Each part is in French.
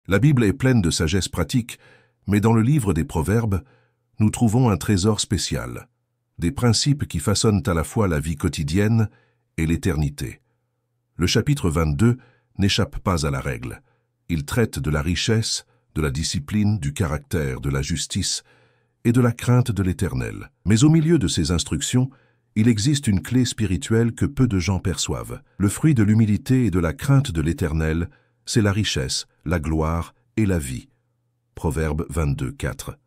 La Bible est pleine de sagesse pratique, mais dans le livre des Proverbes, nous trouvons un trésor spécial, des principes qui façonnent à la fois la vie quotidienne et l'éternité. Le chapitre 22 n'échappe pas à la règle. Il traite de la richesse, de la discipline, du caractère, de la justice et de la crainte de l'Éternel. Mais au milieu de ces instructions, il existe une clé spirituelle que peu de gens perçoivent. Le fruit de l'humilité et de la crainte de l'Éternel, c'est la richesse, la gloire et la vie. Proverbe 22, 4.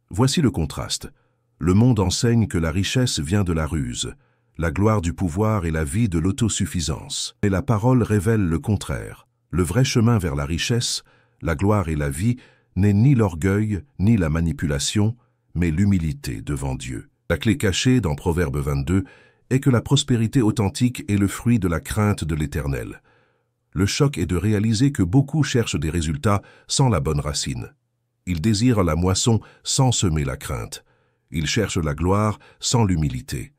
Voici le contraste. Le monde enseigne que la richesse vient de la ruse, la gloire du pouvoir et la vie de l'autosuffisance. Mais la parole révèle le contraire. Le vrai chemin vers la richesse, la gloire et la vie n'est ni l'orgueil ni la manipulation, mais l'humilité devant Dieu. La clé cachée dans Proverbe 22 est que la prospérité authentique est le fruit de la crainte de l'Éternel. Le choc est de réaliser que beaucoup cherchent des résultats sans la bonne racine. Ils désirent la moisson sans semer la crainte. Ils cherchent la gloire sans l'humilité.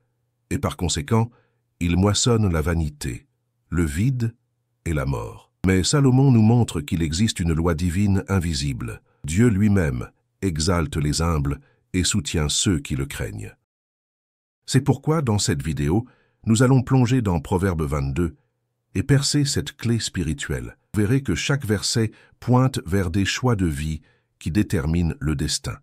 Et par conséquent, ils moissonnent la vanité, le vide et la mort. Mais Salomon nous montre qu'il existe une loi divine invisible. Dieu lui-même exalte les humbles et soutient ceux qui le craignent. C'est pourquoi, dans cette vidéo, nous allons plonger dans Proverbe 22 et percer cette clé spirituelle. Vous verrez que chaque verset pointe vers des choix de vie qui déterminent le destin.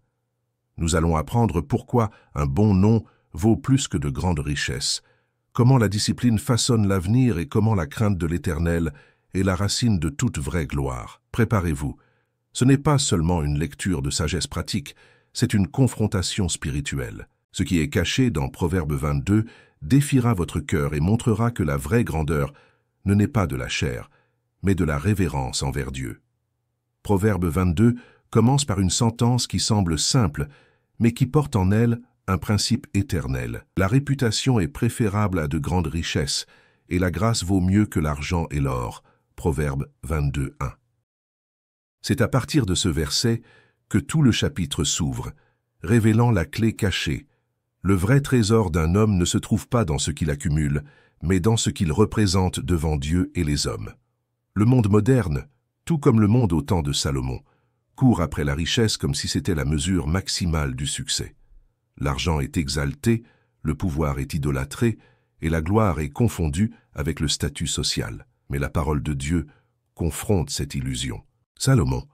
Nous allons apprendre pourquoi un bon nom vaut plus que de grandes richesses, comment la discipline façonne l'avenir et comment la crainte de l'Éternel est la racine de toute vraie gloire. Préparez-vous. Ce n'est pas seulement une lecture de sagesse pratique, c'est une confrontation spirituelle. Ce qui est caché dans Proverbe 22 défiera votre cœur et montrera que la vraie grandeur ne naît pas de la chair, mais de la révérence envers Dieu. Proverbe 22 commence par une sentence qui semble simple, mais qui porte en elle un principe éternel. La réputation est préférable à de grandes richesses, et la grâce vaut mieux que l'argent et l'or. Proverbe 22, 1. C'est à partir de ce verset que tout le chapitre s'ouvre, révélant la clé cachée. Le vrai trésor d'un homme ne se trouve pas dans ce qu'il accumule, mais dans ce qu'il représente devant Dieu et les hommes. Le monde moderne, tout comme le monde au temps de Salomon, court après la richesse comme si c'était la mesure maximale du succès. L'argent est exalté, le pouvoir est idolâtré, et la gloire est confondue avec le statut social. Mais la parole de Dieu confronte cette illusion. Salomon,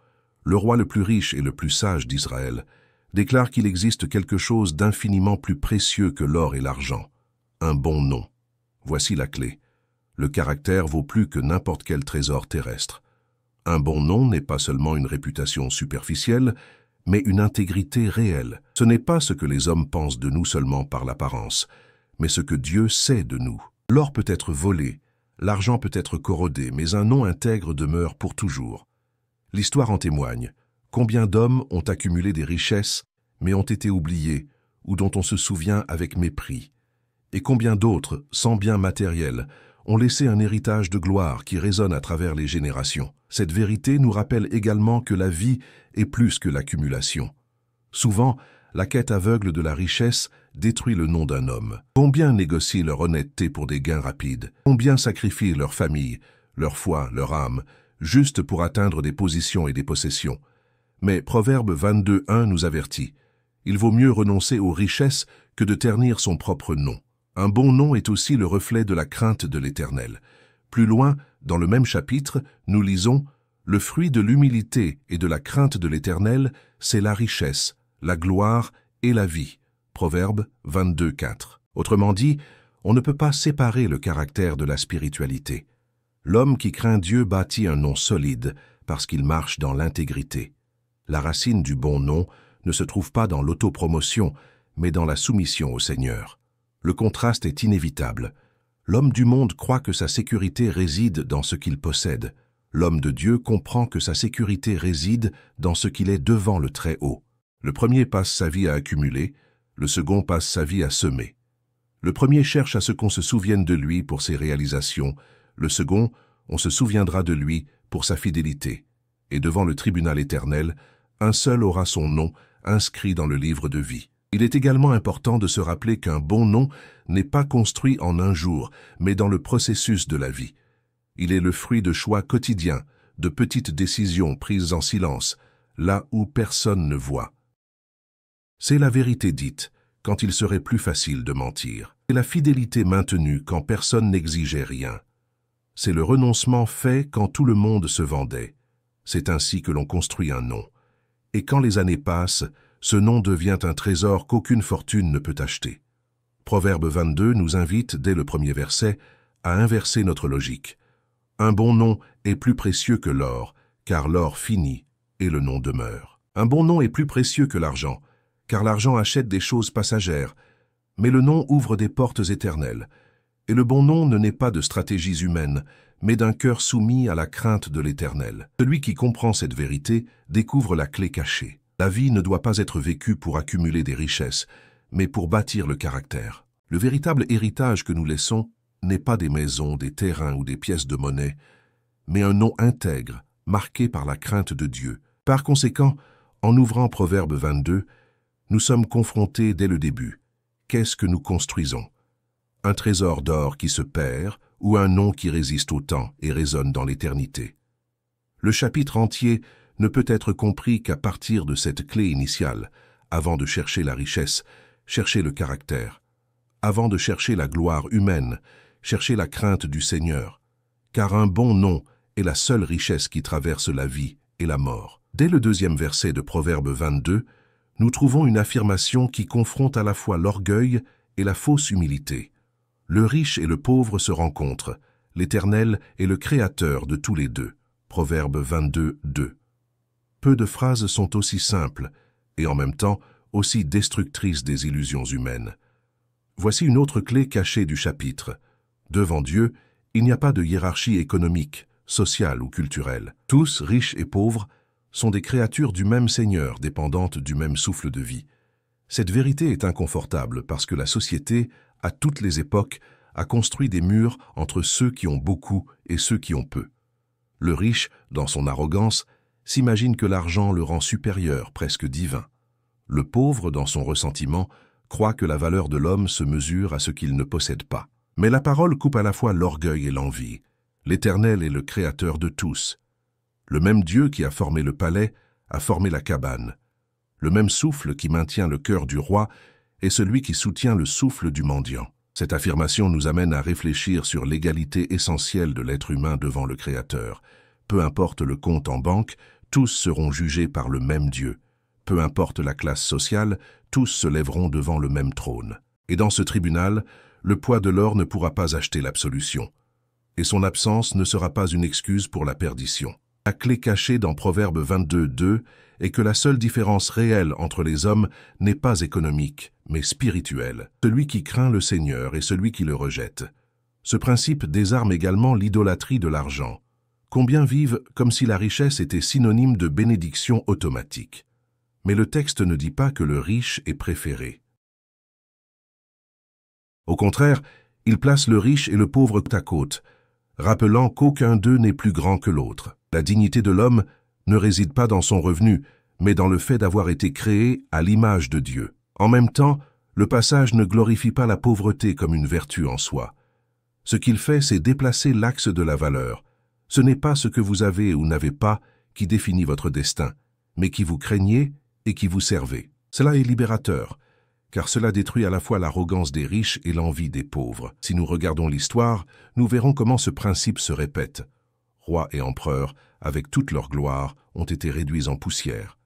le roi le plus riche et le plus sage d'Israël, déclare qu'il existe quelque chose d'infiniment plus précieux que l'or et l'argent, un bon nom. Voici la clé. Le caractère vaut plus que n'importe quel trésor terrestre. Un bon nom n'est pas seulement une réputation superficielle, mais une intégrité réelle. Ce n'est pas ce que les hommes pensent de nous seulement par l'apparence, mais ce que Dieu sait de nous. L'or peut être volé, l'argent peut être corrodé, mais un nom intègre demeure pour toujours. L'histoire en témoigne. Combien d'hommes ont accumulé des richesses, mais ont été oubliés, ou dont on se souvient avec mépris? Et combien d'autres, sans biens matériels, ont laissé un héritage de gloire qui résonne à travers les générations? Cette vérité nous rappelle également que la vie est plus que l'accumulation. Souvent, la quête aveugle de la richesse détruit le nom d'un homme. Combien négocient leur honnêteté pour des gains rapides? Combien sacrifient leur famille, leur foi, leur âme, juste pour atteindre des positions et des possessions? Mais Proverbe 22, 1 nous avertit. Il vaut mieux renoncer aux richesses que de ternir son propre nom. Un bon nom est aussi le reflet de la crainte de l'Éternel. Plus loin, dans le même chapitre, nous lisons « Le fruit de l'humilité et de la crainte de l'Éternel, c'est la richesse, la gloire et la vie. » Proverbe 22, 4. Autrement dit, on ne peut pas séparer le caractère de la spiritualité. L'homme qui craint Dieu bâtit un nom solide parce qu'il marche dans l'intégrité. La racine du bon nom ne se trouve pas dans l'autopromotion, mais dans la soumission au Seigneur. Le contraste est inévitable. L'homme du monde croit que sa sécurité réside dans ce qu'il possède. L'homme de Dieu comprend que sa sécurité réside dans ce qu'il est devant le Très-Haut. Le premier passe sa vie à accumuler, le second passe sa vie à semer. Le premier cherche à ce qu'on se souvienne de lui pour ses réalisations, le second, on se souviendra de lui pour sa fidélité. Et devant le tribunal éternel, un seul aura son nom inscrit dans le livre de vie. Il est également important de se rappeler qu'un bon nom n'est pas construit en un jour, mais dans le processus de la vie. Il est le fruit de choix quotidiens, de petites décisions prises en silence, là où personne ne voit. C'est la vérité dite, quand il serait plus facile de mentir. C'est la fidélité maintenue quand personne n'exigeait rien. C'est le renoncement fait quand tout le monde se vendait. C'est ainsi que l'on construit un nom. Et quand les années passent, ce nom devient un trésor qu'aucune fortune ne peut acheter. Proverbe 22 nous invite, dès le premier verset, à inverser notre logique. Un bon nom est plus précieux que l'or, car l'or finit et le nom demeure. Un bon nom est plus précieux que l'argent, car l'argent achète des choses passagères, mais le nom ouvre des portes éternelles. Et le bon nom ne naît pas de stratégies humaines, mais d'un cœur soumis à la crainte de l'Éternel. Celui qui comprend cette vérité découvre la clé cachée. La vie ne doit pas être vécue pour accumuler des richesses, mais pour bâtir le caractère. Le véritable héritage que nous laissons n'est pas des maisons, des terrains ou des pièces de monnaie, mais un nom intègre, marqué par la crainte de Dieu. Par conséquent, en ouvrant Proverbe 22, nous sommes confrontés dès le début. Qu'est-ce que nous construisons? Un trésor d'or qui se perd ou un nom qui résiste au temps et résonne dans l'éternité? Le chapitre entier ne peut être compris qu'à partir de cette clé initiale, avant de chercher la richesse, chercher le caractère. Avant de chercher la gloire humaine, chercher la crainte du Seigneur. Car un bon nom est la seule richesse qui traverse la vie et la mort. Dès le deuxième verset de Proverbe 22, nous trouvons une affirmation qui confronte à la fois l'orgueil et la fausse humilité. Le riche et le pauvre se rencontrent, l'Éternel est le créateur de tous les deux. Proverbe 22, 2. Peu de phrases sont aussi simples et en même temps aussi destructrices des illusions humaines. Voici une autre clé cachée du chapitre. Devant Dieu, il n'y a pas de hiérarchie économique, sociale ou culturelle. Tous, riches et pauvres, sont des créatures du même Seigneur, dépendantes du même souffle de vie. Cette vérité est inconfortable parce que la société, à toutes les époques, a construit des murs entre ceux qui ont beaucoup et ceux qui ont peu. Le riche, dans son arrogance, s'imagine que l'argent le rend supérieur, presque divin. Le pauvre, dans son ressentiment, croit que la valeur de l'homme se mesure à ce qu'il ne possède pas. Mais la parole coupe à la fois l'orgueil et l'envie. L'Éternel est le créateur de tous. Le même Dieu qui a formé le palais a formé la cabane. Le même souffle qui maintient le cœur du roi est celui qui soutient le souffle du mendiant. Cette affirmation nous amène à réfléchir sur l'égalité essentielle de l'être humain devant le Créateur. Peu importe le compte en banque, tous seront jugés par le même Dieu. Peu importe la classe sociale, tous se lèveront devant le même trône. Et dans ce tribunal, le poids de l'or ne pourra pas acheter l'absolution. Et son absence ne sera pas une excuse pour la perdition. La clé cachée dans Proverbe 22, 2 est que la seule différence réelle entre les hommes n'est pas économique, mais spirituelle. Celui qui craint le Seigneur et celui qui le rejette. Ce principe désarme également l'idolâtrie de l'argent. Combien vivent comme si la richesse était synonyme de bénédiction automatique. Mais le texte ne dit pas que le riche est préféré. Au contraire, il place le riche et le pauvre côte à côte, rappelant qu'aucun d'eux n'est plus grand que l'autre. La dignité de l'homme ne réside pas dans son revenu, mais dans le fait d'avoir été créé à l'image de Dieu. En même temps, le passage ne glorifie pas la pauvreté comme une vertu en soi. Ce qu'il fait, c'est déplacer l'axe de la valeur. Ce n'est pas ce que vous avez ou n'avez pas qui définit votre destin, mais qui vous craignez et qui vous servez. Cela est libérateur, car cela détruit à la fois l'arrogance des riches et l'envie des pauvres. Si nous regardons l'histoire, nous verrons comment ce principe se répète. Rois et empereurs, avec toute leur gloire, ont été réduits en poussière.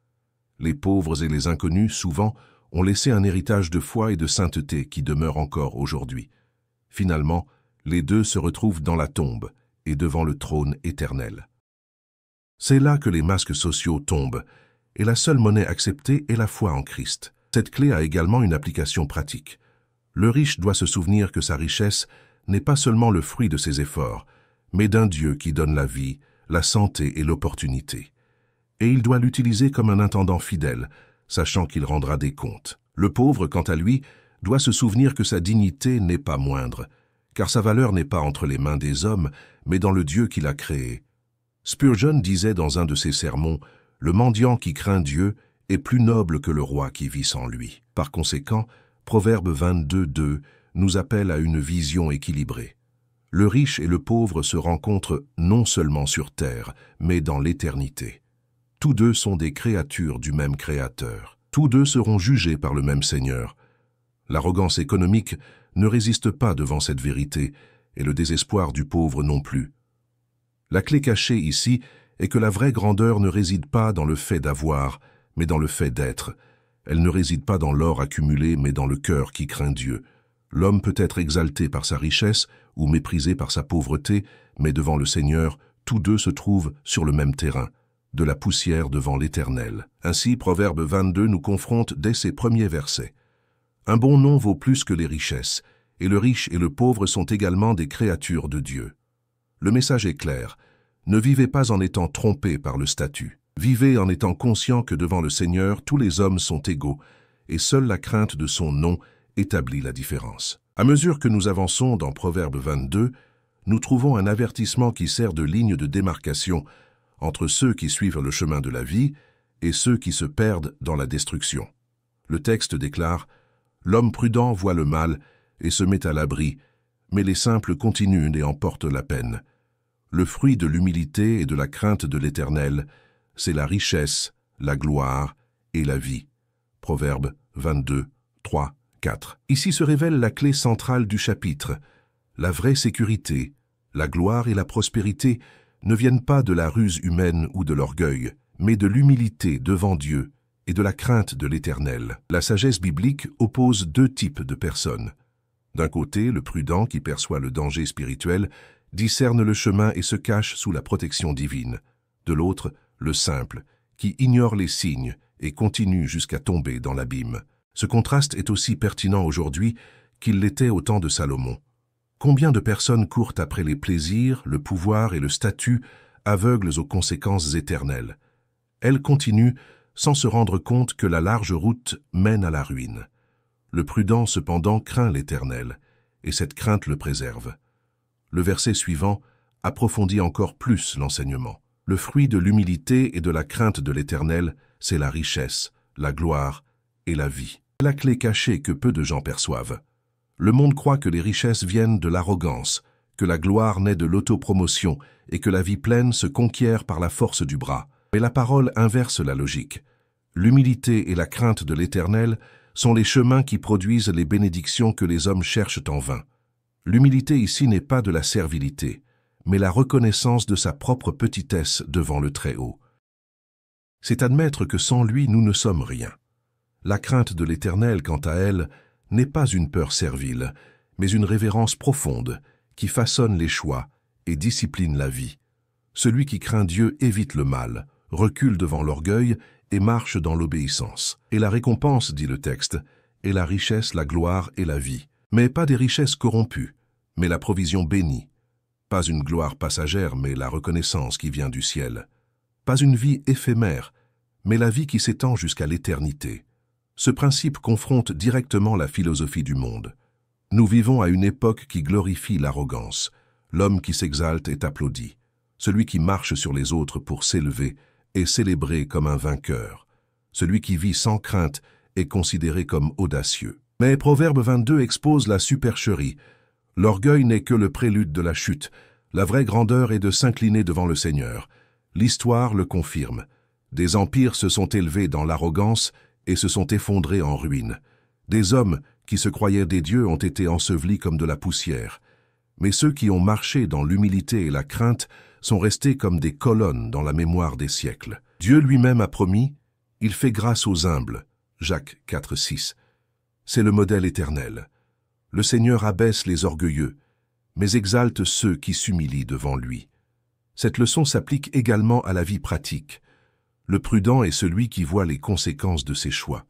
Les pauvres et les inconnus, souvent, ont laissé un héritage de foi et de sainteté qui demeure encore aujourd'hui. Finalement, les deux se retrouvent dans la tombe et devant le trône éternel. C'est là que les masques sociaux tombent, et la seule monnaie acceptée est la foi en Christ. Cette clé a également une application pratique. Le riche doit se souvenir que sa richesse n'est pas seulement le fruit de ses efforts, mais d'un Dieu qui donne la vie, la santé et l'opportunité. Et il doit l'utiliser comme un intendant fidèle, sachant qu'il rendra des comptes. Le pauvre, quant à lui, doit se souvenir que sa dignité n'est pas moindre, car sa valeur n'est pas entre les mains des hommes, mais dans le Dieu qui l'a créé. Spurgeon disait dans un de ses sermons, « Le mendiant qui craint Dieu est plus noble que le roi qui vit sans lui. » Par conséquent, Proverbe 22, 2 nous appelle à une vision équilibrée. Le riche et le pauvre se rencontrent non seulement sur terre, mais dans l'éternité. Tous deux sont des créatures du même Créateur. Tous deux seront jugés par le même Seigneur. L'arrogance économique ne résiste pas devant cette vérité, et le désespoir du pauvre non plus. La clé cachée ici est que la vraie grandeur ne réside pas dans le fait d'avoir, mais dans le fait d'être. Elle ne réside pas dans l'or accumulé, mais dans le cœur qui craint Dieu. L'homme peut être exalté par sa richesse ou méprisé par sa pauvreté, mais devant le Seigneur, tous deux se trouvent sur le même terrain, de la poussière devant l'Éternel. Ainsi, Proverbe 22 nous confronte dès ses premiers versets. Un bon nom vaut plus que les richesses, et le riche et le pauvre sont également des créatures de Dieu. Le message est clair. Ne vivez pas en étant trompés par le statut. Vivez en étant conscients que devant le Seigneur, tous les hommes sont égaux, et seule la crainte de son nom établit la différence. À mesure que nous avançons dans Proverbe 22, nous trouvons un avertissement qui sert de ligne de démarcation entre ceux qui suivent le chemin de la vie et ceux qui se perdent dans la destruction. Le texte déclare « L'homme prudent voit le mal et se met à l'abri, mais les simples continuent et en portent la peine. Le fruit de l'humilité et de la crainte de l'Éternel, c'est la richesse, la gloire et la vie. » Proverbe 22, 3, 4. Ici se révèle la clé centrale du chapitre. La vraie sécurité, la gloire et la prospérité ne viennent pas de la ruse humaine ou de l'orgueil, mais de l'humilité devant Dieu et de la crainte de l'Éternel. La sagesse biblique oppose deux types de personnes. D'un côté, le prudent qui perçoit le danger spirituel, discerne le chemin et se cache sous la protection divine. De l'autre, le simple, qui ignore les signes et continue jusqu'à tomber dans l'abîme. Ce contraste est aussi pertinent aujourd'hui qu'il l'était au temps de Salomon. Combien de personnes courent après les plaisirs, le pouvoir et le statut, aveugles aux conséquences éternelles? Elles continuent sans se rendre compte que la large route mène à la ruine. Le prudent, cependant, craint l'Éternel, et cette crainte le préserve. Le verset suivant approfondit encore plus l'enseignement. Le fruit de l'humilité et de la crainte de l'Éternel, c'est la richesse, la gloire et la vie. C'est la clé cachée que peu de gens perçoivent. Le monde croit que les richesses viennent de l'arrogance, que la gloire naît de l'autopromotion et que la vie pleine se conquiert par la force du bras. Mais la parole inverse la logique. L'humilité et la crainte de l'Éternel sont les chemins qui produisent les bénédictions que les hommes cherchent en vain. L'humilité ici n'est pas de la servilité, mais la reconnaissance de sa propre petitesse devant le Très-Haut. C'est admettre que sans lui, nous ne sommes rien. La crainte de l'Éternel, quant à elle, n'est pas une peur servile, mais une révérence profonde qui façonne les choix et discipline la vie. Celui qui craint Dieu évite le mal, recule devant l'orgueil et marche dans l'obéissance. Et la récompense, dit le texte, est la richesse, la gloire et la vie. Mais pas des richesses corrompues, mais la provision bénie. Pas une gloire passagère, mais la reconnaissance qui vient du ciel. Pas une vie éphémère, mais la vie qui s'étend jusqu'à l'éternité. Ce principe confronte directement la philosophie du monde. Nous vivons à une époque qui glorifie l'arrogance. L'homme qui s'exalte est applaudi. Celui qui marche sur les autres pour s'élever est célébré comme un vainqueur. Celui qui vit sans crainte est considéré comme audacieux. Mais Proverbe 22 expose la supercherie. L'orgueil n'est que le prélude de la chute. La vraie grandeur est de s'incliner devant le Seigneur. L'histoire le confirme. Des empires se sont élevés dans l'arrogance et se sont effondrés en ruine. Des hommes qui se croyaient des dieux ont été ensevelis comme de la poussière. Mais ceux qui ont marché dans l'humilité et la crainte sont restés comme des colonnes dans la mémoire des siècles. Dieu lui-même a promis « Il fait grâce aux humbles » Jacques 4, 6. C'est le modèle éternel. Le Seigneur abaisse les orgueilleux, mais exalte ceux qui s'humilient devant lui. Cette leçon s'applique également à la vie pratique. Le prudent est celui qui voit les conséquences de ses choix.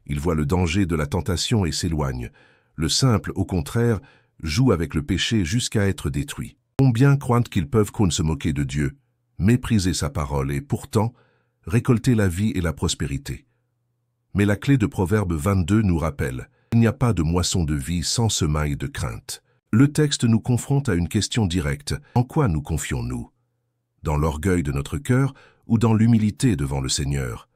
Il voit le danger de la tentation et s'éloigne. Le simple, au contraire, joue avec le péché jusqu'à être détruit. Combien croient qu'ils peuvent qu'on se moquer de Dieu, mépriser sa parole et pourtant récolter la vie et la prospérité. Mais la clé de Proverbe 22 nous rappelle qu'il n'y a pas de moisson de vie sans semaille de crainte. Le texte nous confronte à une question directe. En quoi nous confions-nous? Dans l'orgueil de notre cœur ou dans l'humilité devant le Seigneur?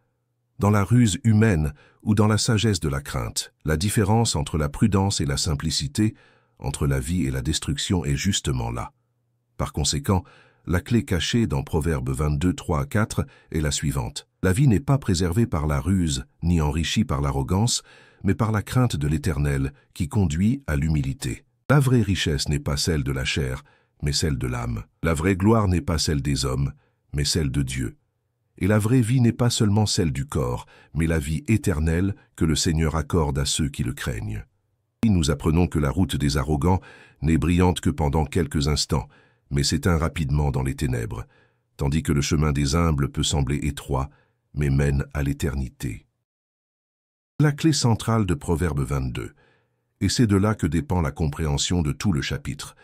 Dans la ruse humaine ou dans la sagesse de la crainte? La différence entre la prudence et la simplicité entre la vie et la destruction est justement là. Par conséquent, la clé cachée dans Proverbe 22, 3 à 4 est la suivante. La vie n'est pas préservée par la ruse, ni enrichie par l'arrogance, mais par la crainte de l'Éternel, qui conduit à l'humilité. La vraie richesse n'est pas celle de la chair, mais celle de l'âme. La vraie gloire n'est pas celle des hommes, mais celle de Dieu. Et la vraie vie n'est pas seulement celle du corps, mais la vie éternelle que le Seigneur accorde à ceux qui le craignent. Nous apprenons que la route des arrogants n'est brillante que pendant quelques instants, mais s'éteint rapidement dans les ténèbres, tandis que le chemin des humbles peut sembler étroit, mais mène à l'éternité. La clé centrale de Proverbe 22, et c'est de là que dépend la compréhension de tout le chapitre.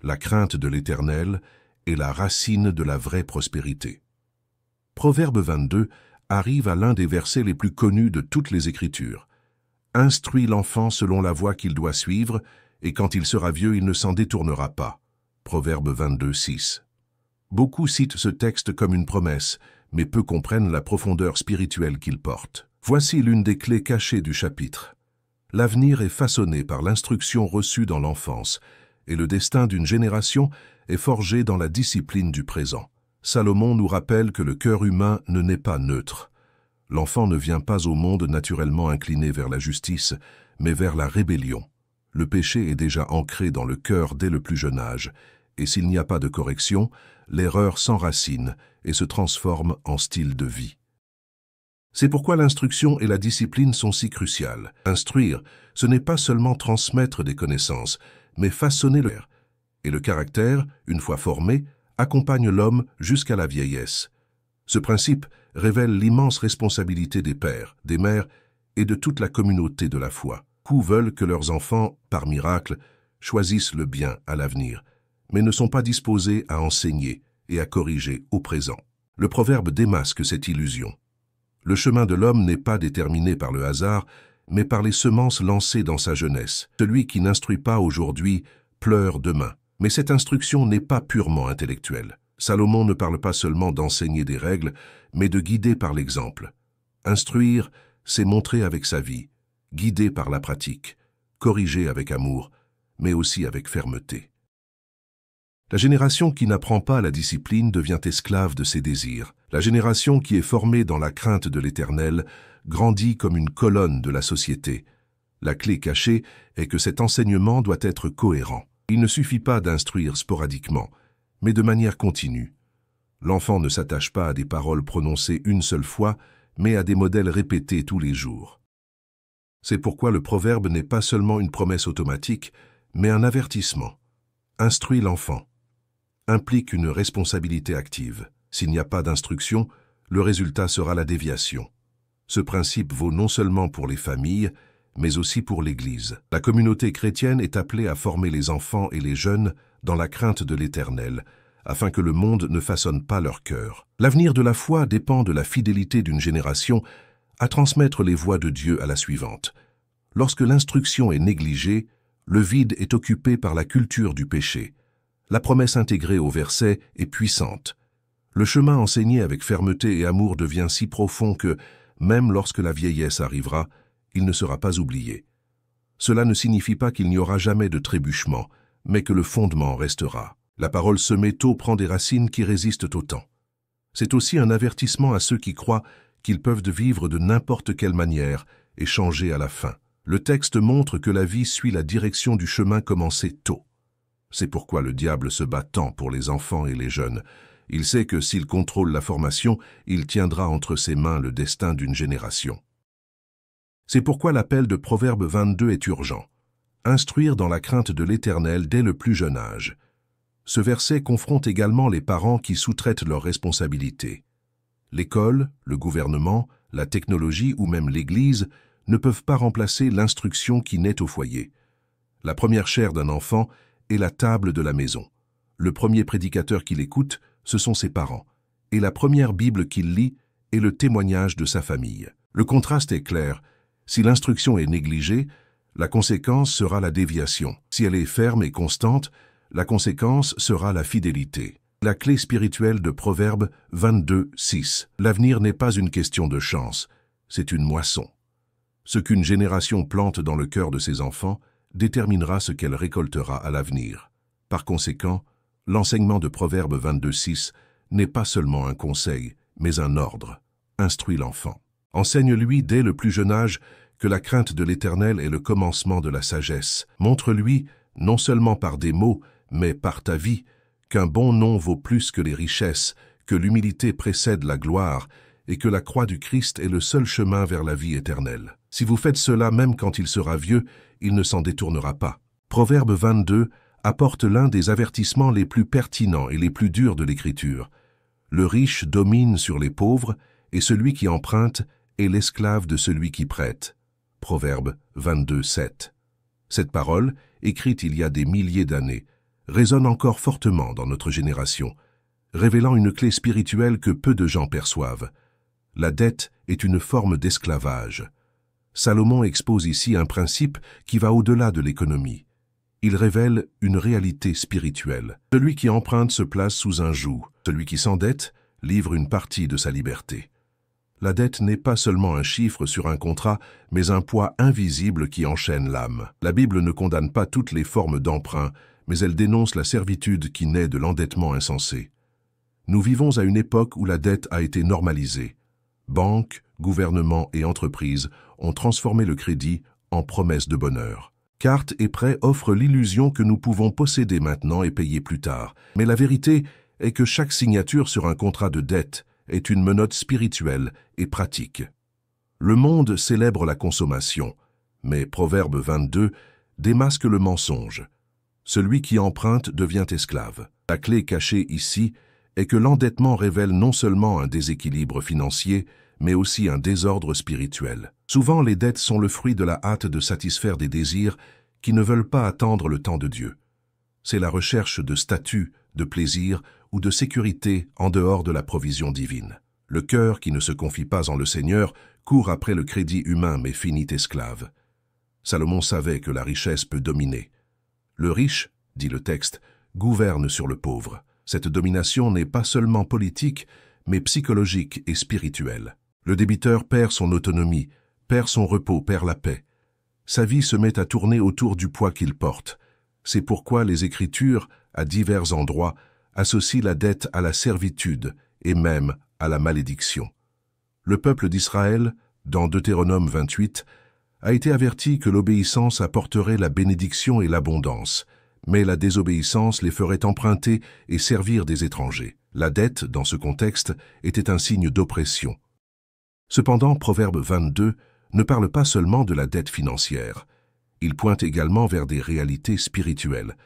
La crainte de l'Éternel est la racine de la vraie prospérité. Proverbe 22 arrive à l'un des versets les plus connus de toutes les Écritures. « Instruis l'enfant selon la voie qu'il doit suivre, et quand il sera vieux, il ne s'en détournera pas. » Proverbe 22, 6. Beaucoup citent ce texte comme une promesse, mais peu comprennent la profondeur spirituelle qu'il porte. Voici l'une des clés cachées du chapitre. L'avenir est façonné par l'instruction reçue dans l'enfance, et le destin d'une génération est forgé dans la discipline du présent. Salomon nous rappelle que le cœur humain ne naît pas neutre. L'enfant ne vient pas au monde naturellement incliné vers la justice, mais vers la rébellion. Le péché est déjà ancré dans le cœur dès le plus jeune âge, et s'il n'y a pas de correction, l'erreur s'enracine et se transforme en style de vie. C'est pourquoi l'instruction et la discipline sont si cruciales. Instruire, ce n'est pas seulement transmettre des connaissances, mais façonner le cœur. Et le caractère, une fois formé, accompagne l'homme jusqu'à la vieillesse. Ce principe révèle l'immense responsabilité des pères, des mères et de toute la communauté de la foi. Beaucoup veulent que leurs enfants, par miracle, choisissent le bien à l'avenir, mais ne sont pas disposés à enseigner et à corriger au présent. Le proverbe démasque cette illusion. Le chemin de l'homme n'est pas déterminé par le hasard, mais par les semences lancées dans sa jeunesse. Celui qui n'instruit pas aujourd'hui pleure demain. Mais cette instruction n'est pas purement intellectuelle. Salomon ne parle pas seulement d'enseigner des règles, mais de guider par l'exemple. Instruire, c'est montrer avec sa vie, guider par la pratique, corriger avec amour, mais aussi avec fermeté. La génération qui n'apprend pas la discipline devient esclave de ses désirs. La génération qui est formée dans la crainte de l'Éternel grandit comme une colonne de la société. La clé cachée est que cet enseignement doit être cohérent. Il ne suffit pas d'instruire sporadiquement, mais de manière continue. L'enfant ne s'attache pas à des paroles prononcées une seule fois, mais à des modèles répétés tous les jours. C'est pourquoi le proverbe n'est pas seulement une promesse automatique, mais un avertissement. Instruis l'enfant implique une responsabilité active. S'il n'y a pas d'instruction, le résultat sera la déviation. Ce principe vaut non seulement pour les familles, mais aussi pour l'Église. La communauté chrétienne est appelée à former les enfants et les jeunes dans la crainte de l'Éternel, afin que le monde ne façonne pas leur cœur. L'avenir de la foi dépend de la fidélité d'une génération à transmettre les voies de Dieu à la suivante. Lorsque l'instruction est négligée, le vide est occupé par la culture du péché. La promesse intégrée au verset est puissante. Le chemin enseigné avec fermeté et amour devient si profond que, même lorsque la vieillesse arrivera, il ne sera pas oublié. Cela ne signifie pas qu'il n'y aura jamais de trébuchement, mais que le fondement restera. La parole semée tôt prend des racines qui résistent au temps. C'est aussi un avertissement à ceux qui croient qu'ils peuvent vivre de n'importe quelle manière et changer à la fin. Le texte montre que la vie suit la direction du chemin commencé tôt. C'est pourquoi le diable se bat tant pour les enfants et les jeunes. Il sait que s'il contrôle la formation, il tiendra entre ses mains le destin d'une génération. C'est pourquoi l'appel de Proverbe 22 est urgent. Instruire dans la crainte de l'Éternel dès le plus jeune âge. Ce verset confronte également les parents qui sous-traitent leurs responsabilités. L'école, le gouvernement, la technologie ou même l'Église ne peuvent pas remplacer l'instruction qui naît au foyer. La première chair d'un enfant est la table de la maison. Le premier prédicateur qu'il écoute, ce sont ses parents. Et la première Bible qu'il lit est le témoignage de sa famille. Le contraste est clair. Si l'instruction est négligée, la conséquence sera la déviation. Si elle est ferme et constante, la conséquence sera la fidélité. La clé spirituelle de Proverbe 22, 6. L'avenir n'est pas une question de chance, c'est une moisson. Ce qu'une génération plante dans le cœur de ses enfants, déterminera ce qu'elle récoltera à l'avenir. Par conséquent, l'enseignement de Proverbe 22:6 n'est pas seulement un conseil, mais un ordre. Instruis l'enfant. Enseigne-lui dès le plus jeune âge que la crainte de l'Éternel est le commencement de la sagesse. Montre-lui, non seulement par des mots, mais par ta vie, qu'un bon nom vaut plus que les richesses, que l'humilité précède la gloire, et que la croix du Christ est le seul chemin vers la vie éternelle. Si vous faites cela même quand il sera vieux, il ne s'en détournera pas. Proverbe 22 apporte l'un des avertissements les plus pertinents et les plus durs de l'Écriture. Le riche domine sur les pauvres, et celui qui emprunte est l'esclave de celui qui prête. Proverbe 22:7. Cette parole, écrite il y a des milliers d'années, résonne encore fortement dans notre génération, révélant une clé spirituelle que peu de gens perçoivent. La dette est une forme d'esclavage. Salomon expose ici un principe qui va au-delà de l'économie. Il révèle une réalité spirituelle. Celui qui emprunte se place sous un joug. Celui qui s'endette livre une partie de sa liberté. La dette n'est pas seulement un chiffre sur un contrat, mais un poids invisible qui enchaîne l'âme. La Bible ne condamne pas toutes les formes d'emprunt, mais elle dénonce la servitude qui naît de l'endettement insensé. Nous vivons à une époque où la dette a été normalisée. Banques, gouvernements et entreprises ont transformé le crédit en promesse de bonheur. Cartes et prêts offrent l'illusion que nous pouvons posséder maintenant et payer plus tard. Mais la vérité est que chaque signature sur un contrat de dette est une menotte spirituelle et pratique. Le monde célèbre la consommation, mais Proverbe 22 démasque le mensonge. Celui qui emprunte devient esclave. La clé cachée ici est que l'endettement révèle non seulement un déséquilibre financier, mais aussi un désordre spirituel. Souvent, les dettes sont le fruit de la hâte de satisfaire des désirs qui ne veulent pas attendre le temps de Dieu. C'est la recherche de statut, de plaisir ou de sécurité en dehors de la provision divine. Le cœur qui ne se confie pas en le Seigneur court après le crédit humain mais finit esclave. Salomon savait que la richesse peut dominer. Le riche, dit le texte, gouverne sur le pauvre. Cette domination n'est pas seulement politique, mais psychologique et spirituelle. Le débiteur perd son autonomie, perd son repos, perd la paix. Sa vie se met à tourner autour du poids qu'il porte. C'est pourquoi les Écritures, à divers endroits, associent la dette à la servitude et même à la malédiction. Le peuple d'Israël, dans Deutéronome 28, a été averti que l'obéissance apporterait la bénédiction et l'abondance, mais la désobéissance les ferait emprunter et servir des étrangers. La dette, dans ce contexte, était un signe d'oppression. Cependant, Proverbe 22 ne parle pas seulement de la dette financière. Il pointe également vers des réalités spirituelles.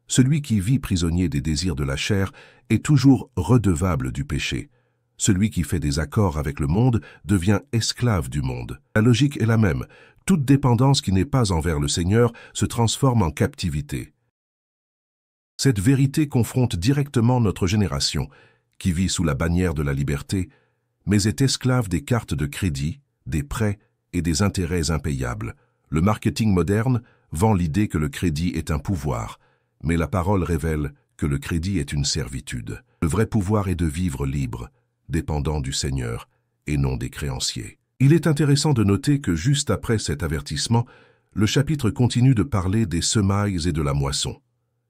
Celui qui vit prisonnier des désirs de la chair est toujours redevable du péché. Celui qui fait des accords avec le monde devient esclave du monde. La logique est la même. Toute dépendance qui n'est pas envers le Seigneur se transforme en captivité. Cette vérité confronte directement notre génération, qui vit sous la bannière de la liberté, mais est esclave des cartes de crédit, des prêts et des intérêts impayables. Le marketing moderne vend l'idée que le crédit est un pouvoir, mais la parole révèle que le crédit est une servitude. Le vrai pouvoir est de vivre libre, dépendant du Seigneur et non des créanciers. Il est intéressant de noter que juste après cet avertissement, le chapitre continue de parler des semailles et de la moisson.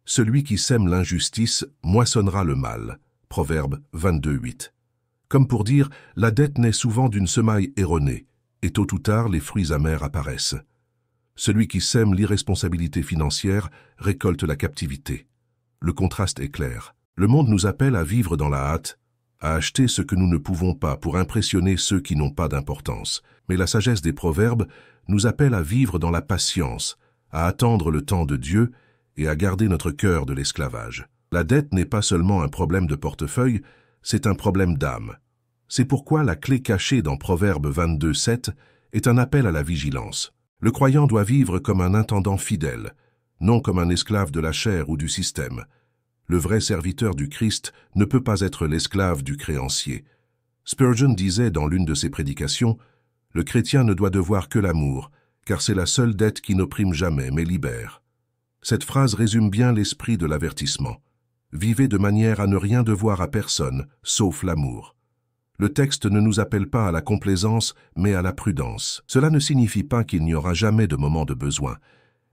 Celui qui sème l'injustice moissonnera le mal. Proverbe 22:8. Comme pour dire, la dette naît souvent d'une semaille erronée, et tôt ou tard les fruits amers apparaissent. Celui qui sème l'irresponsabilité financière récolte la captivité. Le contraste est clair. Le monde nous appelle à vivre dans la hâte, à acheter ce que nous ne pouvons pas pour impressionner ceux qui n'ont pas d'importance. Mais la sagesse des proverbes nous appelle à vivre dans la patience, à attendre le temps de Dieu et à garder notre cœur de l'esclavage. La dette n'est pas seulement un problème de portefeuille, c'est un problème d'âme. C'est pourquoi la clé cachée dans Proverbe 22:7 est un appel à la vigilance. Le croyant doit vivre comme un intendant fidèle, non comme un esclave de la chair ou du système. Le vrai serviteur du Christ ne peut pas être l'esclave du créancier. Spurgeon disait dans l'une de ses prédications, « Le chrétien ne doit devoir que l'amour, car c'est la seule dette qui n'opprime jamais, mais libère. » Cette phrase résume bien l'esprit de l'avertissement. Vivez de manière à ne rien devoir à personne, sauf l'amour. Le texte ne nous appelle pas à la complaisance, mais à la prudence. Cela ne signifie pas qu'il n'y aura jamais de moment de besoin.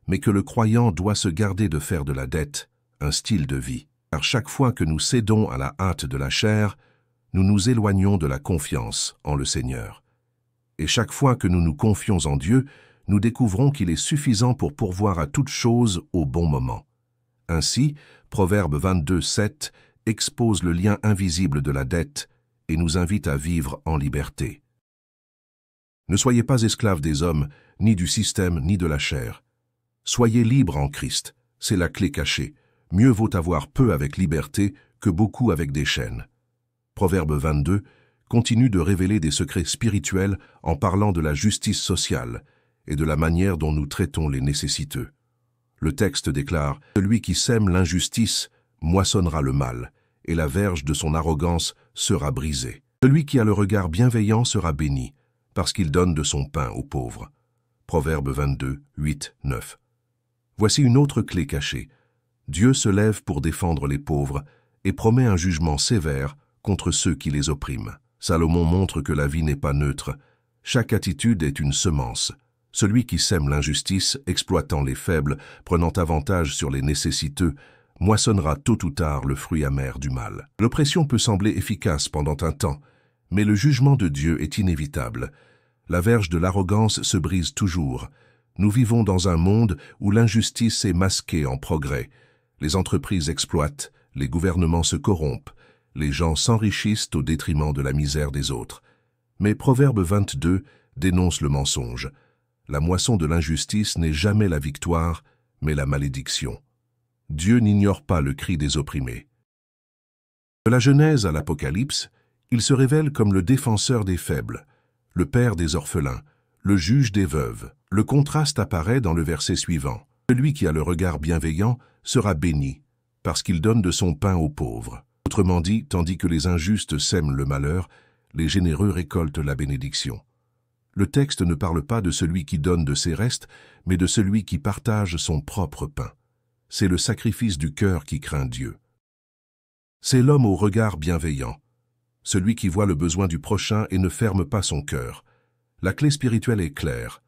mais que le croyant doit se garder de faire de la dette un style de vie. Car chaque fois que nous cédons à la hâte de la chair, nous nous éloignons de la confiance en le Seigneur. Et chaque fois que nous nous confions en Dieu, nous découvrons qu'il est suffisant pour pourvoir à toute chose au bon moment. Ainsi, Proverbe 22, 7 expose le lien invisible de la dette et nous invite à vivre en liberté. Ne soyez pas esclaves des hommes, ni du système, ni de la chair. Soyez libres en Christ, c'est la clé cachée. Mieux vaut avoir peu avec liberté que beaucoup avec des chaînes. Proverbe 22 continue de révéler des secrets spirituels en parlant de la justice sociale et de la manière dont nous traitons les nécessiteux. Le texte déclare « Celui qui sème l'injustice moissonnera le mal, et la verge de son arrogance sera brisée. Celui qui a le regard bienveillant sera béni, parce qu'il donne de son pain aux pauvres. » Proverbe 22, 8, 9. Voici une autre clé cachée. Dieu se lève pour défendre les pauvres et promet un jugement sévère contre ceux qui les oppriment. Salomon montre que la vie n'est pas neutre. Chaque attitude est une semence. Celui qui sème l'injustice, exploitant les faibles, prenant avantage sur les nécessiteux, moissonnera tôt ou tard le fruit amer du mal. L'oppression peut sembler efficace pendant un temps, mais le jugement de Dieu est inévitable. La verge de l'arrogance se brise toujours. Nous vivons dans un monde où l'injustice est masquée en progrès. Les entreprises exploitent, les gouvernements se corrompent, les gens s'enrichissent au détriment de la misère des autres. Mais Proverbe 22 dénonce le mensonge. La moisson de l'injustice n'est jamais la victoire, mais la malédiction. Dieu n'ignore pas le cri des opprimés. De la Genèse à l'Apocalypse, il se révèle comme le défenseur des faibles, le père des orphelins, le juge des veuves. Le contraste apparaît dans le verset suivant. Celui qui a le regard bienveillant sera béni, parce qu'il donne de son pain aux pauvres. Autrement dit, tandis que les injustes sèment le malheur, les généreux récoltent la bénédiction. Le texte ne parle pas de celui qui donne de ses restes, mais de celui qui partage son propre pain. C'est le sacrifice du cœur qui craint Dieu. C'est l'homme au regard bienveillant, celui qui voit le besoin du prochain et ne ferme pas son cœur. La clé spirituelle est claire.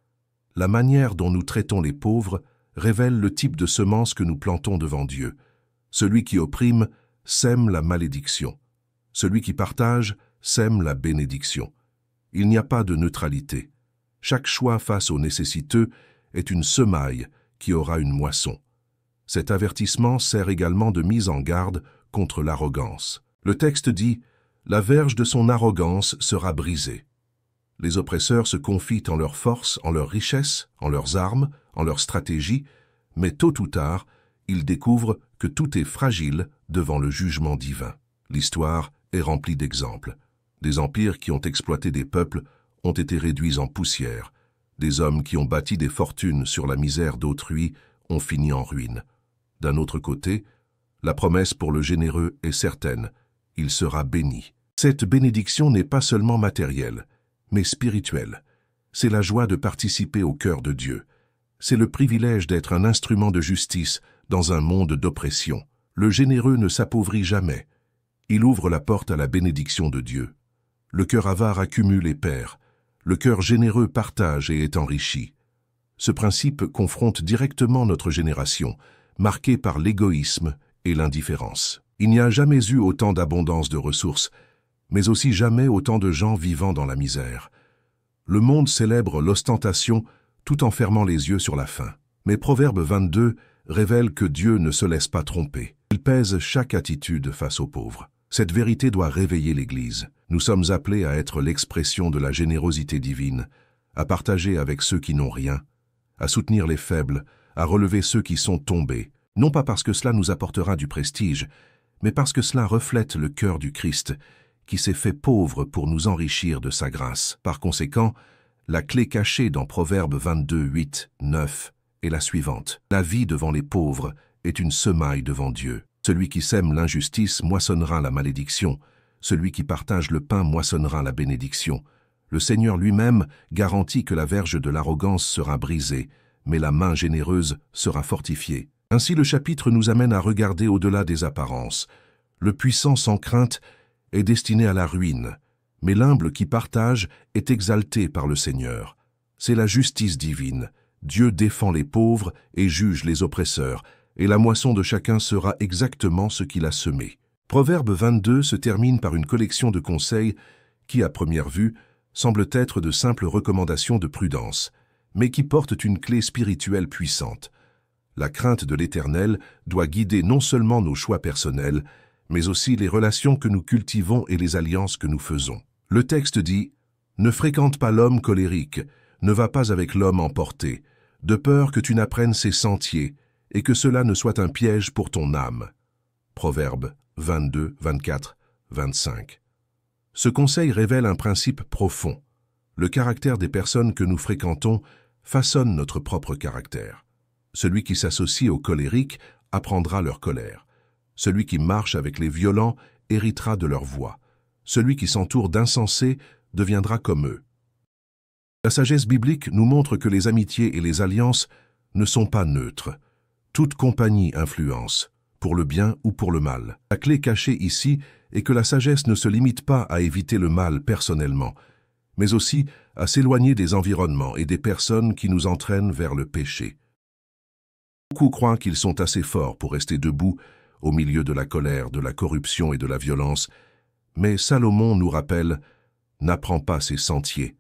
La manière dont nous traitons les pauvres révèle le type de semence que nous plantons devant Dieu. Celui qui opprime sème la malédiction. Celui qui partage sème la bénédiction. Il n'y a pas de neutralité. Chaque choix face aux nécessiteux est une semaille qui aura une moisson. Cet avertissement sert également de mise en garde contre l'arrogance. Le texte dit « La verge de son arrogance sera brisée ». Les oppresseurs se confient en leur force, en leur richesse, en leurs armes, en leur stratégie, mais tôt ou tard, ils découvrent que tout est fragile devant le jugement divin. L'histoire est remplie d'exemples. Des empires qui ont exploité des peuples ont été réduits en poussière. Des hommes qui ont bâti des fortunes sur la misère d'autrui ont fini en ruine. D'un autre côté, la promesse pour le généreux est certaine. Il sera béni. Cette bénédiction n'est pas seulement matérielle, mais spirituelle. C'est la joie de participer au cœur de Dieu. C'est le privilège d'être un instrument de justice dans un monde d'oppression. Le généreux ne s'appauvrit jamais. Il ouvre la porte à la bénédiction de Dieu. Le cœur avare accumule et perd. Le cœur généreux partage et est enrichi. Ce principe confronte directement notre génération, marquée par l'égoïsme et l'indifférence. Il n'y a jamais eu autant d'abondance de ressources, mais aussi jamais autant de gens vivant dans la misère. Le monde célèbre l'ostentation tout en fermant les yeux sur la faim. Mais Proverbe 22 révèle que Dieu ne se laisse pas tromper. Il pèse chaque attitude face aux pauvres. Cette vérité doit réveiller l'Église. Nous sommes appelés à être l'expression de la générosité divine, à partager avec ceux qui n'ont rien, à soutenir les faibles, à relever ceux qui sont tombés, non pas parce que cela nous apportera du prestige, mais parce que cela reflète le cœur du Christ, qui s'est fait pauvre pour nous enrichir de sa grâce. Par conséquent, la clé cachée dans Proverbe 22, 8, 9 est la suivante. La vie devant les pauvres est une semaille devant Dieu. Celui qui sème l'injustice moissonnera la malédiction. Celui qui partage le pain moissonnera la bénédiction. Le Seigneur lui-même garantit que la verge de l'arrogance sera brisée, mais la main généreuse sera fortifiée. Ainsi le chapitre nous amène à regarder au-delà des apparences. Le puissant sans crainte est destiné à la ruine, mais l'humble qui partage est exalté par le Seigneur. C'est la justice divine, Dieu défend les pauvres et juge les oppresseurs, et la moisson de chacun sera exactement ce qu'il a semé. Proverbe 22 se termine par une collection de conseils qui, à première vue, semblent être de simples recommandations de prudence, mais qui portent une clé spirituelle puissante. La crainte de l'Éternel doit guider non seulement nos choix personnels, mais aussi les relations que nous cultivons et les alliances que nous faisons. Le texte dit « Ne fréquente pas l'homme colérique, ne va pas avec l'homme emporté, de peur que tu n'apprennes ses sentiers, et que cela ne soit un piège pour ton âme. » Proverbe 22, 24, 25. Ce conseil révèle un principe profond. Le caractère des personnes que nous fréquentons façonne notre propre caractère. Celui qui s'associe aux colériques apprendra leur colère. Celui qui marche avec les violents héritera de leur voix. Celui qui s'entoure d'insensés deviendra comme eux. La sagesse biblique nous montre que les amitiés et les alliances ne sont pas neutres. Toute compagnie influence, pour le bien ou pour le mal. La clé cachée ici est que la sagesse ne se limite pas à éviter le mal personnellement, mais aussi à s'éloigner des environnements et des personnes qui nous entraînent vers le péché. Beaucoup croient qu'ils sont assez forts pour rester debout au milieu de la colère, de la corruption et de la violence, mais Salomon nous rappelle « N'apprends pas ses sentiers ».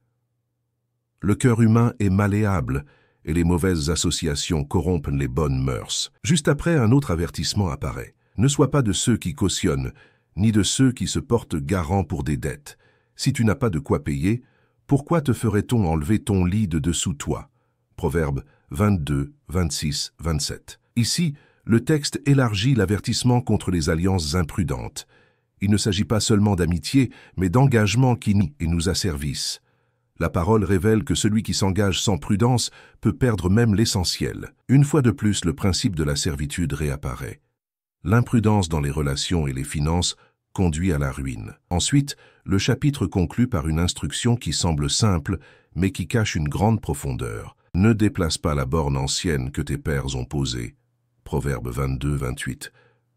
Le cœur humain est malléable et les mauvaises associations corrompent les bonnes mœurs. Juste après, un autre avertissement apparaît. Ne sois pas de ceux qui cautionnent, ni de ceux qui se portent garants pour des dettes. Si tu n'as pas de quoi payer, pourquoi te ferait-on enlever ton lit de dessous toi? Proverbe 22, 26, 27. Ici, le texte élargit l'avertissement contre les alliances imprudentes. Il ne s'agit pas seulement d'amitié, mais d'engagement qui nous asservissent. La parole révèle que celui qui s'engage sans prudence peut perdre même l'essentiel. Une fois de plus, le principe de la servitude réapparaît. L'imprudence dans les relations et les finances conduit à la ruine. Ensuite, le chapitre conclut par une instruction qui semble simple, mais qui cache une grande profondeur. Ne déplace pas la borne ancienne que tes pères ont posée. Proverbe 22, 28.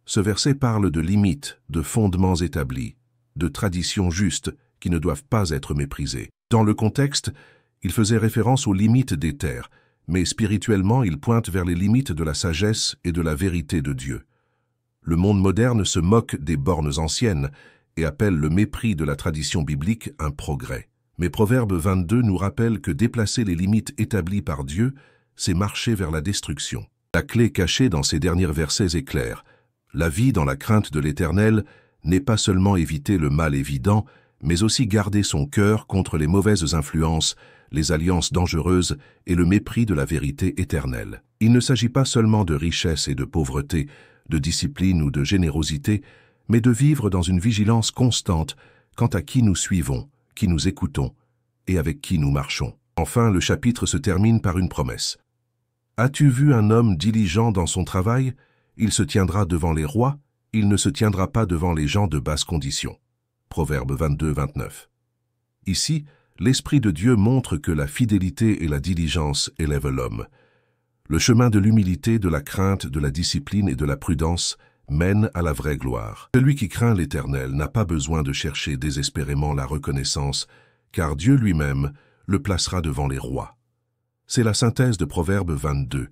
Ce verset parle de limites, de fondements établis, de traditions justes qui ne doivent pas être méprisées. Dans le contexte, il faisait référence aux limites des terres, mais spirituellement, il pointe vers les limites de la sagesse et de la vérité de Dieu. Le monde moderne se moque des bornes anciennes et appelle le mépris de la tradition biblique un progrès. Mais Proverbe 22 nous rappelle que déplacer les limites établies par Dieu, c'est marcher vers la destruction. La clé cachée dans ces derniers versets est claire. La vie dans la crainte de l'Éternel n'est pas seulement éviter le mal évident, mais aussi garder son cœur contre les mauvaises influences, les alliances dangereuses et le mépris de la vérité éternelle. Il ne s'agit pas seulement de richesse et de pauvreté, de discipline ou de générosité, mais de vivre dans une vigilance constante quant à qui nous suivons, qui nous écoutons et avec qui nous marchons. Enfin, le chapitre se termine par une promesse. « As-tu vu un homme diligent dans son travail? Il se tiendra devant les rois, il ne se tiendra pas devant les gens de basse condition. » Proverbe 22, 29. Ici, l'Esprit de Dieu montre que la fidélité et la diligence élèvent l'homme. Le chemin de l'humilité, de la crainte, de la discipline et de la prudence mène à la vraie gloire. Celui qui craint l'Éternel n'a pas besoin de chercher désespérément la reconnaissance, car Dieu lui-même le placera devant les rois. C'est la synthèse de Proverbe 22.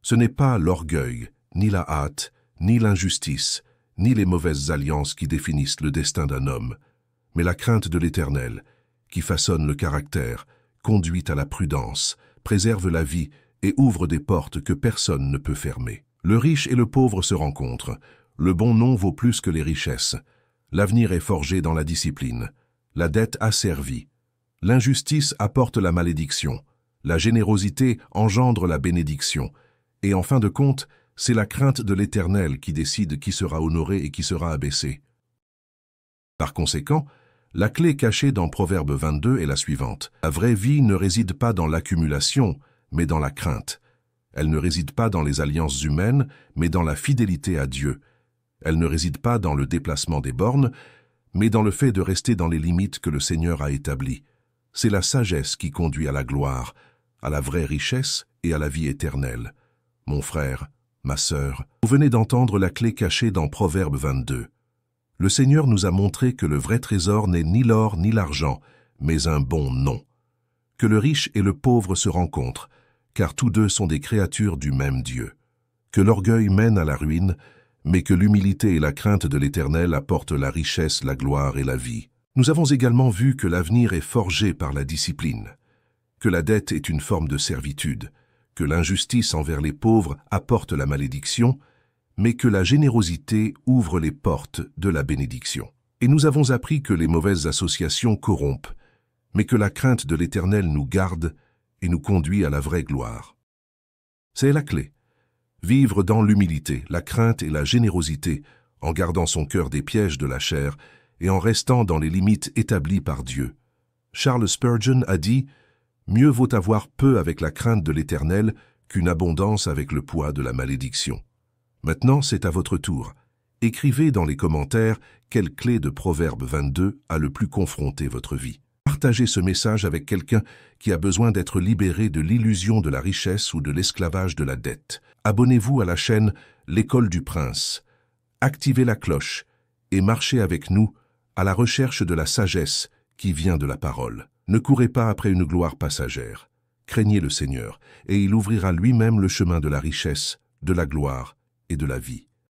Ce n'est pas l'orgueil, ni la hâte, ni l'injustice, ni les mauvaises alliances qui définissent le destin d'un homme, mais la crainte de l'Éternel, qui façonne le caractère, conduit à la prudence, préserve la vie et ouvre des portes que personne ne peut fermer. Le riche et le pauvre se rencontrent. Le bon nom vaut plus que les richesses. L'avenir est forgé dans la discipline. La dette asservit. L'injustice apporte la malédiction. La générosité engendre la bénédiction. Et en fin de compte, c'est la crainte de l'Éternel qui décide qui sera honoré et qui sera abaissé. Par conséquent, la clé cachée dans Proverbe 22 est la suivante. La vraie vie ne réside pas dans l'accumulation, mais dans la crainte. Elle ne réside pas dans les alliances humaines, mais dans la fidélité à Dieu. Elle ne réside pas dans le déplacement des bornes, mais dans le fait de rester dans les limites que le Seigneur a établies. C'est la sagesse qui conduit à la gloire, à la vraie richesse et à la vie éternelle. Mon frère, ma sœur, vous venez d'entendre la clé cachée dans Proverbe 22. Le Seigneur nous a montré que le vrai trésor n'est ni l'or ni l'argent, mais un bon nom. Que le riche et le pauvre se rencontrent, car tous deux sont des créatures du même Dieu. Que l'orgueil mène à la ruine, mais que l'humilité et la crainte de l'Éternel apportent la richesse, la gloire et la vie. Nous avons également vu que l'avenir est forgé par la discipline, que la dette est une forme de servitude, que l'injustice envers les pauvres apporte la malédiction, mais que la générosité ouvre les portes de la bénédiction. Et nous avons appris que les mauvaises associations corrompent, mais que la crainte de l'Éternel nous garde et nous conduit à la vraie gloire. C'est la clé. Vivre dans l'humilité, la crainte et la générosité, en gardant son cœur des pièges de la chair et en restant dans les limites établies par Dieu. Charles Spurgeon a dit « Mieux vaut avoir peu avec la crainte de l'Éternel qu'une abondance avec le poids de la malédiction. » Maintenant, c'est à votre tour. Écrivez dans les commentaires quelle clé de Proverbe 22 a le plus confronté votre vie. Partagez ce message avec quelqu'un qui a besoin d'être libéré de l'illusion de la richesse ou de l'esclavage de la dette. Abonnez-vous à la chaîne L'École du Prince. Activez la cloche et marchez avec nous à la recherche de la sagesse qui vient de la parole. Ne courez pas après une gloire passagère. Craignez le Seigneur et il ouvrira lui-même le chemin de la richesse, de la gloire et de la vie.